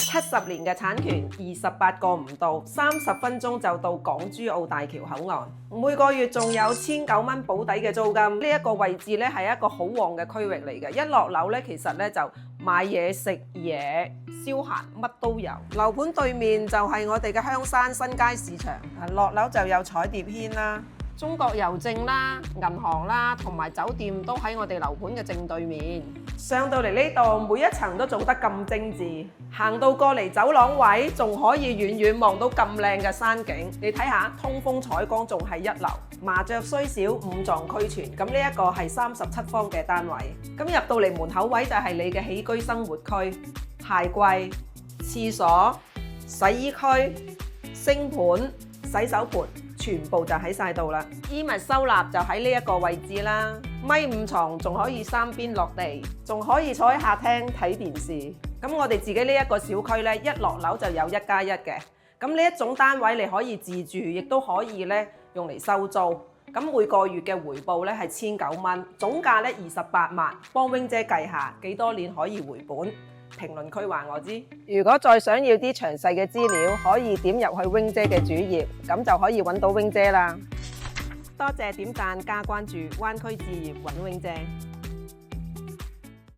70年嘅產權，28個唔到，30分鐘就到港珠澳大橋口岸。每個月仲有1900蚊保底嘅租金。呢一個位置咧係一個好旺嘅區域嚟嘅。一落樓咧，其實咧就買嘢食嘢、消閒乜都有。樓盤對面就係我哋嘅香山新街市場。落樓就有彩蝶軒啦。中國郵政啦、銀行啦，同埋酒店都喺我哋樓盤嘅正對面。上到嚟呢度，每一層都做得咁精緻，行到過嚟走廊位，仲可以遠遠望到咁靚嘅山景。你睇下，通風採光仲係一流。麻雀雖小，五臟俱全。咁呢一個係37方嘅單位。咁入到嚟門口位就係你嘅起居生活區，鞋櫃、廁所、洗衣區、星盤、洗手盤。全部就喺晒度啦，衣物收納就喺呢一個位置啦。米5床仲可以3邊落地，仲可以坐喺客廳睇電視。咁我哋自己呢一個小區呢，一落樓就有1+1嘅。咁呢一種單位你可以自住，亦都可以呢用嚟收租。咁每個月嘅回報呢係1900蚊，總價呢28萬。幫 Wing 姐計下幾多年可以回本？評論區話我知。如果再想要啲詳細嘅資料，可以點入去 Wing 姐嘅主頁，咁就可以揾到 Wing 姐啦。多謝點讚加關注，灣區置業揾 Wing 姐。